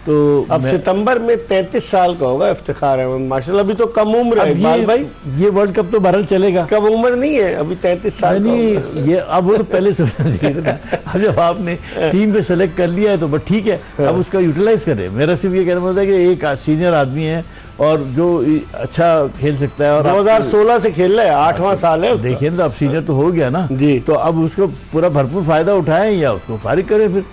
तो अब सितंबर में 33 साल का होगा इफ्तिखार अहमद, माशाल्लाह। अभी तो कम उम्र है इकबाल भाई, ये वर्ल्ड कप तो बहरहाल चलेगा, कम उम्र नहीं है, अभी 33 साल नहीं, ये अब वो तो पहले से अब जब आपने टीम पे सेलेक्ट कर लिया है तो बस ठीक है, अब उसका यूटिलाइज करें। मेरा सिर्फ ये कहना होता है कि एक सीनियर आदमी है और जो अच्छा खेल सकता है, और 2016 से खेल रहा है, 8वां साल है। देखिए ना, अब सीनियर तो हो गया ना जी, तो अब उसको पूरा भरपूर फायदा उठाएं या उसको फारिग करें फिर,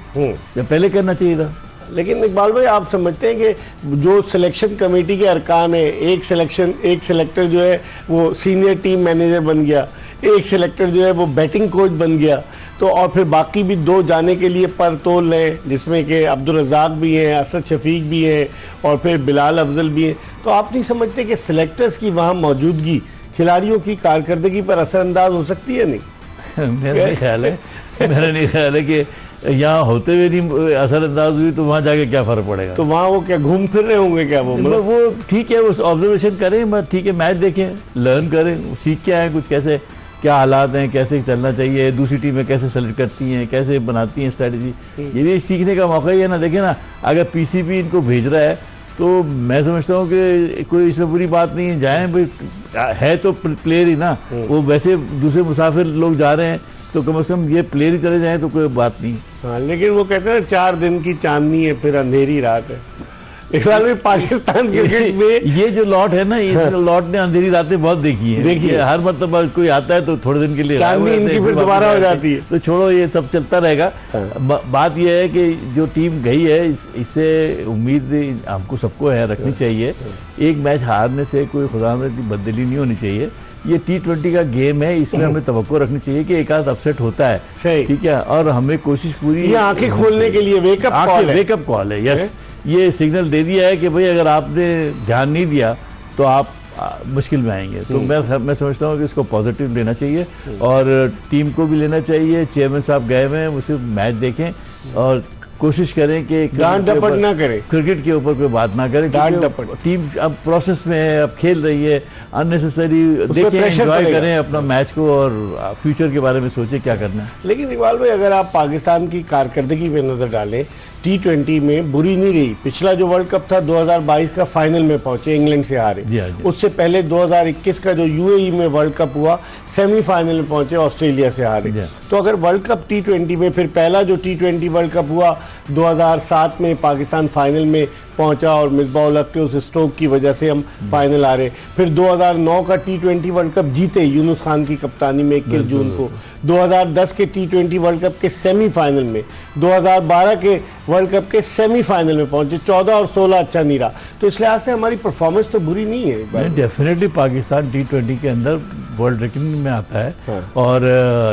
या पहले करना चाहिए था। लेकिन इकबाल भाई, आप समझते हैं कि जो सिलेक्शन कमेटी के अरकान है, एक सेलेक्टर जो है वो सीनियर टीम मैनेजर बन गया, एक सेलेक्टर जो है वो बैटिंग कोच बन गया, तो और फिर बाकी भी 2 जाने के लिए पर तोल हैं, जिसमें कि अब्दुल रज़ाक भी हैं, असद शफीक भी हैं, और फिर बिलाल अफजल भी हैं। तो आप नहीं समझते कि सिलेक्टर्स की वहाँ मौजूदगी खिलाड़ियों की कारकर्दगी पर असरअंदाज हो सकती है? नहीं मेरा नहीं ख्याल है कि यहाँ होते हुए नहीं असरअंदाज हुई तो वहाँ जाके क्या फर्क पड़ेगा? तो वहाँ वो क्या घूम फिर रहे होंगे क्या? वो ठीक है, वो ऑब्जर्वेशन करें, ठीक है, मैच देखें, लर्न करें, सीख के आए कुछ, कैसे क्या हालात हैं, कैसे चलना चाहिए, दूसरी टीमें कैसे सेलेक्ट करती हैं, कैसे बनाती हैं स्ट्रैटेजी, ये भी सीखने का मौका ही है ना। देखिए ना, अगर पीसीबी इनको भेज रहा है तो मैं समझता हूँ कि कोई इसमें बुरी बात नहीं है, जाएं भाई, है तो प्लेयर ही ना, वो वैसे दूसरे मुसाफिर लोग जा रहे हैं तो कम से कम ये प्लेयर ही चले जाएं तो कोई बात नहीं। हाँ, लेकिन वो कहते हैं ना 4 दिन की चांदनी है फिर अंधेरी रात है। इस बार भी पाकिस्तान क्रिकेट में ये जो लॉट है ना, इस लॉट ने अंधेरी रातें बहुत देखी है। देखिए हर मतलब कोई आता है तो थोड़े दिन के लिए चांदनी इनकी फिर दोबारा हो जाती है। तो छोड़ो, ये सब चलता रहेगा। बात ये है कि जो टीम गई है इससे उम्मीद हमको सबको है रखनी चाहिए। एक मैच हारने से कोई खुदा की बदली नहीं होनी चाहिए। ये T20 का गेम है, इसमें हमें तवक्को रखनी चाहिए कि एक आध अपसेट होता है, ठीक है, और हमें कोशिश पूरी, ये आंखें खोलने के लिए वेकअप कॉल है। यस, ये सिग्नल दे दिया है कि भाई अगर आपने ध्यान नहीं दिया तो आप मुश्किल में आएंगे। तो मैं समझता हूँ कि इसको पॉजिटिव लेना चाहिए और टीम को भी लेना चाहिए। चेयरमैन साहब गए हुए हैं, उसे मैच देखें और कोशिश करें कि डांट डपट ना करें, क्रिकेट के ऊपर कोई बात ना करें। डांट डपट, टीम अब प्रोसेस में है, अब खेल रही है, अननेसेसरी देखें, एंजॉय करें अपना मैच को और फ्यूचर के बारे में सोचें क्या करना है। लेकिन इकबाल भाई, अगर आप पाकिस्तान की कारकर्दगी पे नजर डालें, T20 में बुरी नहीं रही। पिछला जो वर्ल्ड कप था 2022 का फाइनल में पहुंचे, इंग्लैंड से हारे। उससे पहले 2021 का जो UAE में वर्ल्ड कप हुआ, सेमीफाइनल में पहुंचे, ऑस्ट्रेलिया से हारे। तो अगर वर्ल्ड कप T20 में, फिर पहला जो T20 वर्ल्ड कप हुआ 2007 में पाकिस्तान फाइनल में पहुंचा और मिसबाह उल-हक के उस स्ट्रोक की वजह से हम फाइनल हारे। फिर 2009 का T20 वर्ल्ड कप जीते यूनुस खान की कप्तानी में 21 जून को। 2010 के T20 वर्ल्ड कप के सेमीफाइनल में, 2012 के वर्ल्ड कप के सेमीफाइनल में पहुंचे। 14 और 16 अच्छा नहीं रहा। तो इस लिहाज से हमारी परफॉर्मेंस तो बुरी नहीं है। डेफिनेटली पाकिस्तान T20 के अंदर वर्ल्ड रैंकिंग में आता है और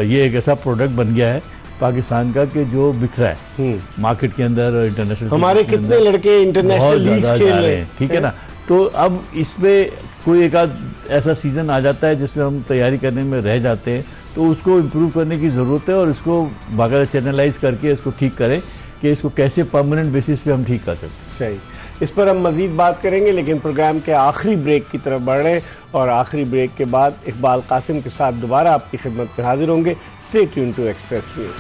ये एक ऐसा प्रोडक्ट बन गया है पाकिस्तान का कि जो बिखरा है मार्केट के अंदर, इंटरनेशनल। हमारे कितने लड़के इंटरनेशनल लीग्स खेल रहे हैं, ठीक है ना। तो अब इसमें कोई एक आध ऐसा सीजन आ जाता है जिसमें हम तैयारी करने में रह जाते हैं, तो उसको इम्प्रूव करने की ज़रूरत है और इसको बाकायदा चैनलाइज करके इसको ठीक करें कि इसको कैसे परमानेंट बेसिस पे हम ठीक कर सकते। सही, इस पर हम मजीद बात करेंगे, लेकिन प्रोग्राम के आखिरी ब्रेक की तरफ बढ़ रहे हैं और आखिरी ब्रेक के बाद इकबाल कासिम के साथ दोबारा आपकी खिदमत में हाजिर होंगे। Stay tune to Express News.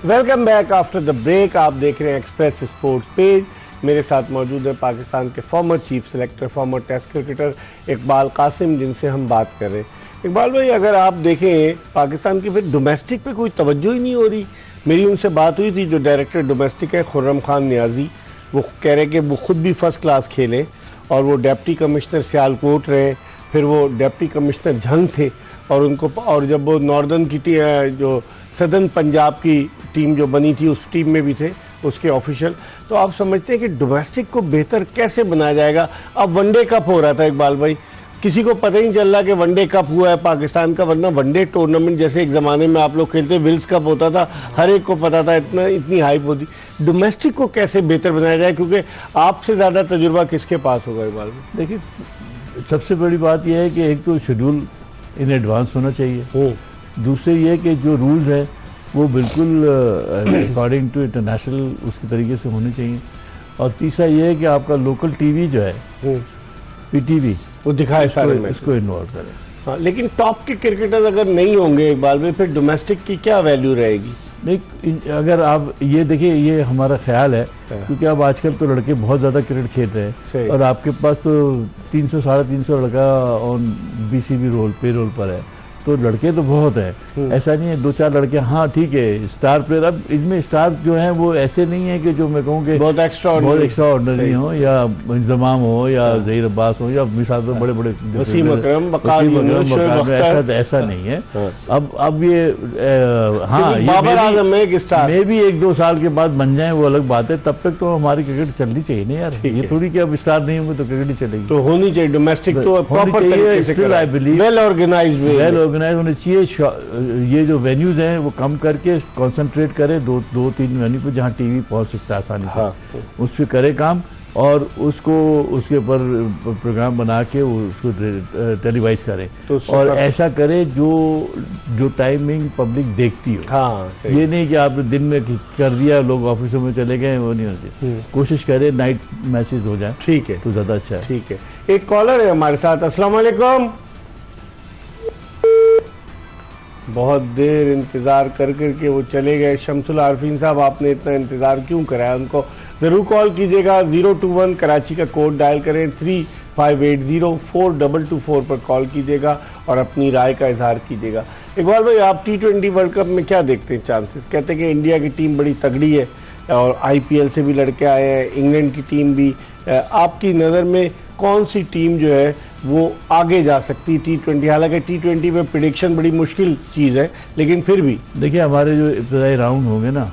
Welcome back after the break. आप देख रहे हैं एक्सप्रेस स्पोर्ट्स पेज। मेरे साथ मौजूद है पाकिस्तान के former chief selector, former test cricketer Iqbal Qasim, जिनसे हम बात कर रहे हैं। इकबाल भाई, अगर आप देखें पाकिस्तान की फिर डोमेस्टिक पे कोई तवज्जो ही नहीं हो रही। मेरी उनसे बात हुई थी, जो डायरेक्टर डोमेस्टिक है खुर्रम खान नियाजी, वो कह रहे कि वो खुद भी फर्स्ट क्लास खेले और वो डिप्टी कमिश्नर सियालकोट रहे, फिर वो डिप्टी कमिश्नर झंग थे और उनको, और जब वो नॉर्दर्न की जो सदर्न पंजाब की टीम जो बनी थी उस टीम में भी थे उसके ऑफिशियल। तो आप समझते हैं कि डोमेस्टिक को बेहतर कैसे बनाया जाएगा? अब वनडे कप हो रहा था इकबाल भाई, किसी को पता ही नहीं चल रहा कि वनडे कप हुआ है पाकिस्तान का, वरना वनडे टूर्नामेंट जैसे एक ज़माने में आप लोग खेलते विल्स कप होता था, हर एक को पता था, इतनी हाइप होती। डोमेस्टिक को कैसे बेहतर बनाया जाए, क्योंकि आपसे ज़्यादा तजुर्बा किसके पास होगा इकबाल भाई? देखिए, सबसे बड़ी बात यह है कि एक तो शेड्यूल इन एडवांस होना चाहिए, दूसरे ये कि जो रूल्स हैं वो बिल्कुल अकॉर्डिंग टू इंटरनेशनल उसके तरीके से होने चाहिए, और तीसरा ये है कि आपका लोकल टीवी जो है PTV वो दिखाए सारे मैच, इसको इन्वॉल्व करें। हाँ, लेकिन टॉप के क्रिकेटर्स अगर नहीं होंगे इकबाल भाई, फिर डोमेस्टिक की क्या वैल्यू रहेगी? नहीं, अगर आप ये देखिए, ये हमारा ख्याल है क्योंकि अब आजकल तो लड़के बहुत ज़्यादा क्रिकेट खेल रहे हैं और आपके पास तो 300 साढ़े 300 लड़का ऑन BCB रोल पे रोल पर है, तो लड़के तो बहुत है, ऐसा नहीं है 2-4 लड़के। हाँ ठीक है, स्टार प्लेयर, अब इसमें स्टार जो हैं वो ऐसे नहीं है कि जो मैं कहूँ कि बहुत एक्स्ट्रा ऑर्डिनरी हो या इंजमाम हो या ज़हीर अब्बास हो या मिसाल तो बड़े बड़े वसीम अकरम, ऐसा नहीं है। अब ये हाँ, बाबर आजम एक स्टार में भी 1-2 साल के बाद बन जाए वो अलग बात है, तब तक तो हमारी क्रिकेट चलनी चाहिए ना यार। ये थोड़ी कि अब स्टार नहीं होंगे तो क्रिकेट ही चलेगी, तो होनी चाहिए डोमेस्टिक, तो प्रॉपर तरीके से वेल ऑर्गेनाइज्ड होने चाहिए। ये जो वेन्यूज हैं वो कम करके कंसंट्रेट करें 2-3 वेन्यू पे जहाँ टीवी पहुंच सकता है आसानी से, उस पर करे काम और उसको उसके ऊपर प्रोग्राम बना के उसको टेलीवाइज करें, तो और ऐसा करें जो टाइमिंग पब्लिक देखती हो। हाँ, ये नहीं कि आपने दिन में कर दिया, लोग ऑफिसों में चले गए, वो नहीं होती। कोशिश करें नाइट मैचेस हो जाए, ठीक है, तो ज़्यादा अच्छा है। ठीक है, एक कॉलर है हमारे साथ। अस्सलाम वालेकुम। बहुत देर इंतज़ार कर करके वो चले गए। शमसुल आरफीन साहब, आपने इतना इंतज़ार क्यों कराया? उनको ज़रूर कॉल कीजिएगा। 021 कराची का कोड डायल करें, 3 58042224 पर कॉल कीजिएगा और अपनी राय का इजहार कीजिएगा। इकबाल भाई, आप T20 वर्ल्ड कप में क्या देखते हैं चांसेस? कहते हैं कि इंडिया की टीम बड़ी तगड़ी है और IPL से भी लड़के आए हैं, इंग्लैंड की टीम भी। आपकी नज़र में कौन सी टीम जो है वो आगे जा सकती है T20? हालांकि T20 में प्रिडिक्शन बड़ी मुश्किल चीज़ है, लेकिन फिर भी देखिए हमारे जो इब्तदाई राउंड होंगे ना,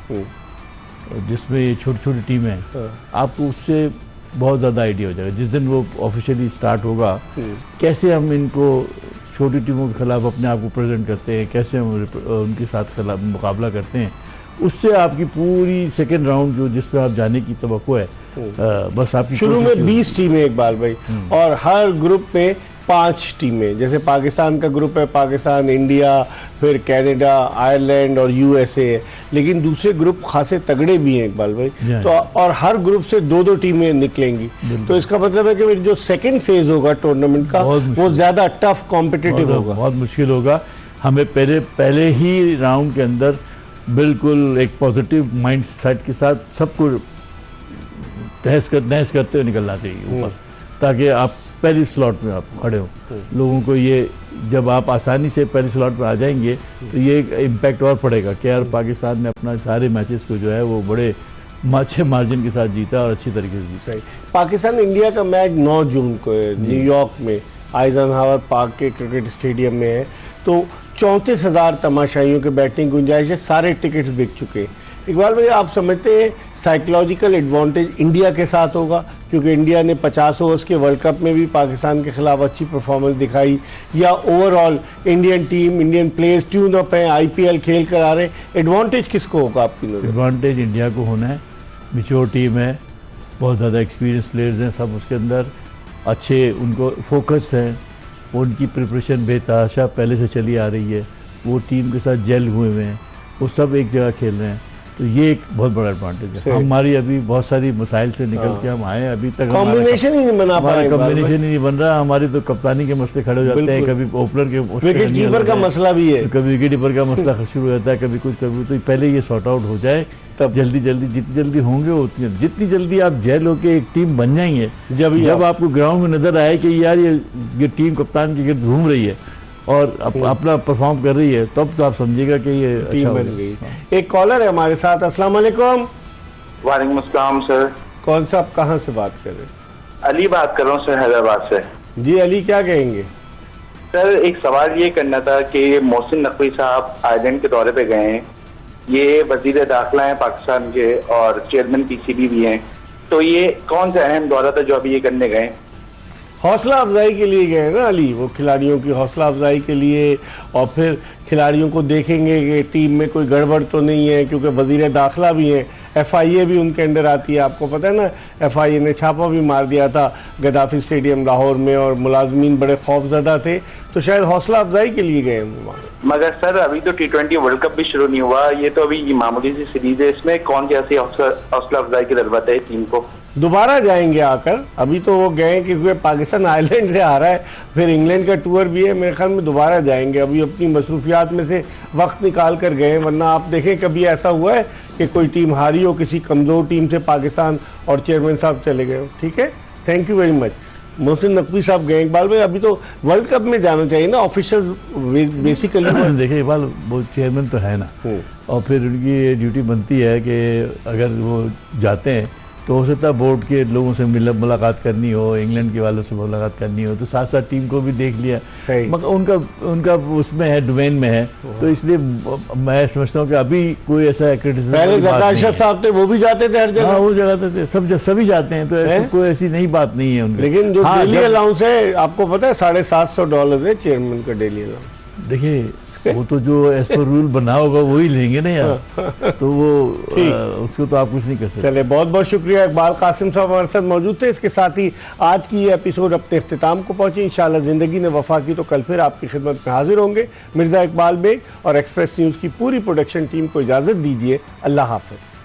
जिसमें ये छोटी छोटी टीमें हैं, आपको उससे बहुत ज़्यादा आइडिया हो जाएगा। जिस दिन वो ऑफिशियली स्टार्ट होगा, कैसे हम इनको छोटी टीमों के खिलाफ अपने आप को प्रेजेंट करते हैं, कैसे हम उनके साथ मुकाबला करते हैं, उससे आपकी पूरी सेकेंड राउंड जो जिस पर आप जाने की तवक्को है, बस आपकी शुरू में 20 टीमें इकबाल भाई, और हर ग्रुप में 5 टीमें। जैसे पाकिस्तान का ग्रुप है, पाकिस्तान, इंडिया, फिर कनाडा, आयरलैंड और USA है, लेकिन दूसरे ग्रुप खासे तगड़े भी हैं इकबाल भाई। तो और हर ग्रुप से 2-2 टीमें निकलेंगी, तो इसका मतलब है कि जो सेकंड फेज होगा टूर्नामेंट का वो ज्यादा टफ कॉम्पिटिटिव होगा, बहुत मुश्किल होगा। हमें पहले ही राउंड के अंदर बिल्कुल एक पॉजिटिव माइंड सेट के साथ सबको तहस करते हुए निकलना चाहिए ऊपर, ताकि आप पहली स्लॉट में आप खड़े हो। लोगों को ये, जब आप आसानी से पहली स्लॉट पे आ जाएंगे तो ये एक इम्पैक्ट और पड़ेगा कि यार पाकिस्तान ने अपना सारे मैचेस को जो है वो बड़े अच्छे मार्जिन के साथ जीता और अच्छी तरीके से जीता। पाकिस्तान इंडिया का मैच 9 जून को है न्यूयॉर्क में, आइजनहावर पार्क के क्रिकेट स्टेडियम में है। तो 34,000 तमाशाइयों के बैठने की गुंजाइश है, सारे टिकट्स बिक चुके हैं। इकबाल भाई, आप समझते हैं साइकोलॉजिकल एडवांटेज इंडिया के साथ होगा, क्योंकि इंडिया ने 50 ओवर्स के वर्ल्ड कप में भी पाकिस्तान के खिलाफ अच्छी परफॉर्मेंस दिखाई, या overall Indian team, Indian players tune up हैं, IPL खेल कर आ रहे हैं, एडवांटेज किसको होगा आपकी नज़र? एडवांटेज इंडिया को होना है, मैच्योर टीम है, बहुत ज़्यादा एक्सपीरियंस प्लेयर्स हैं सब उसके अंदर, अच्छे उनको फोकस्ड हैं, उनकी प्रिपरेशन बेतहाशा पहले से चली आ रही है, वो टीम के साथ जेल हुए हुए हैं, वो सब एक जगह खेल रहे हैं। तो ये एक बहुत बड़ा एडवांटेज है। हमारी अभी बहुत सारी मसाइल से निकल के हम आए, अभी तक कॉम्बिनेशन ही नहीं बना पाए, कॉम्बिनेशन ही नहीं बन रहा। हमारी तो कप्तानी के मसले खड़े हो जाते हैं, कभी ओपनर के, विकेट कीपर का मसला भी है, कभी विकेट कीपर का मसला शुरू हो जाता है, कभी कुछ कभी। तो पहले ये सॉर्ट आउट हो जाए, तब जल्दी जितनी जल्दी होंगे उतनी, जितनी जल्दी आप जेल होके एक टीम बन जाएंगे, जब आपको ग्राउंड में नजर आए कि यार ये टीम कप्तान के गिर्द घूम रही है और अपना परफॉर्म कर रही है, तब तो आप समझिएगा कि ये टीम बन गई। एक कॉलर है हमारे साथ। अस्सलाम वालेकुम। वालेकुम अस्सलाम सर। कौन सा, आप कहाँ से बात कर रहे हैं? अली बात कर रहा हूँ सर, हैदराबाद से। जी अली, क्या कहेंगे? सर एक सवाल ये करना था कि मोहसिन नकवी साहब आइलैंड के दौरे पे गए हैं, ये वजीर दाखिला हैं पाकिस्तान के और चेयरमैन PCB भी हैं, तो ये कौन सा अहम दौरा था जो अभी ये करने गए? हौसला अफजाई के लिए गए ना अली, वो खिलाड़ियों की हौसला अफजाई के लिए, और फिर खिलाड़ियों को देखेंगे कि टीम में कोई गड़बड़ तो नहीं है, क्योंकि वजीर दाखिला भी हैं, FIA भी उनके अंडर आती है। आपको पता है ना, FIA ने छापा भी मार दिया था गद्दाफी स्टेडियम लाहौर में और मुलाजमीन बड़े खौफजदा थे, तो शायद हौसला अफजाई के लिए गए हैं। मगर सर अभी तो T20 वर्ल्ड कप भी शुरू नहीं हुआ, ये तो अभी मामूली सी सीरीज है, इसमें कौन सी ऐसी हौसला अफजाई की जरूरत है टीम को? दोबारा जाएंगे आकर, अभी तो वो गए क्योंकि पाकिस्तान आयरलैंड से आ रहा है, फिर इंग्लैंड का टूर भी है, मेरे ख्याल में दोबारा जाएंगे। अभी अपनी मसरूफियात में से वक्त निकाल कर गए, वरना आप देखें कभी ऐसा हुआ है कि कोई टीम हारी हो किसी कमज़ोर टीम से पाकिस्तान और चेयरमैन साहब चले गए हो। ठीक है, thank you very much. Mohsin Naqvi साहब गए। इकबाल भाई, अभी तो वर्ल्ड कप में जाना चाहिए ना ऑफिशियल बेसिकली। देखिए इकबाल, वो चेयरमैन तो है ना, और फिर उनकी ड्यूटी बनती है कि अगर वो जाते हैं तो हो सकता है बोर्ड के लोगों से मुलाकात करनी हो, इंग्लैंड के वालों से मुलाकात करनी हो, तो साथ साथ टीम को भी देख लिया, मगर उनका उसमें है, डोमेन में है, तो इसलिए मैं समझता हूँ कि अभी कोई ऐसा क्रिटिसिज्म पहले ज़कात साहब थे, वो भी जाते थे हर जगह। हाँ, वो जगह थे, सभी जाते हैं, तो कोई ऐसी नई बात नहीं है उनकी। लेकिन जो डेली अलाउंस है, आपको पता है $750 है चेयरमैन का डेली अलाउंस। देखिए वो तो जो एज पर रूल बना होगा वही लेंगे ना यार, तो वो उसको तो आप कुछ नहीं कर सकते। चले, बहुत बहुत शुक्रिया। इकबाल कासिम साहब हमारे साथ मौजूद थे। इसके साथ ही आज की ये एपिसोड अपने इख्तिताम को पहुंची। इंशाल्लाह जिंदगी ने वफा की तो कल फिर आपकी खिदमत में हाजिर होंगे। मिर्जा इकबाल बेग और एक्सप्रेस न्यूज़ की पूरी प्रोडक्शन टीम को इजाज़त दीजिए। अल्लाह हाफ़िज़।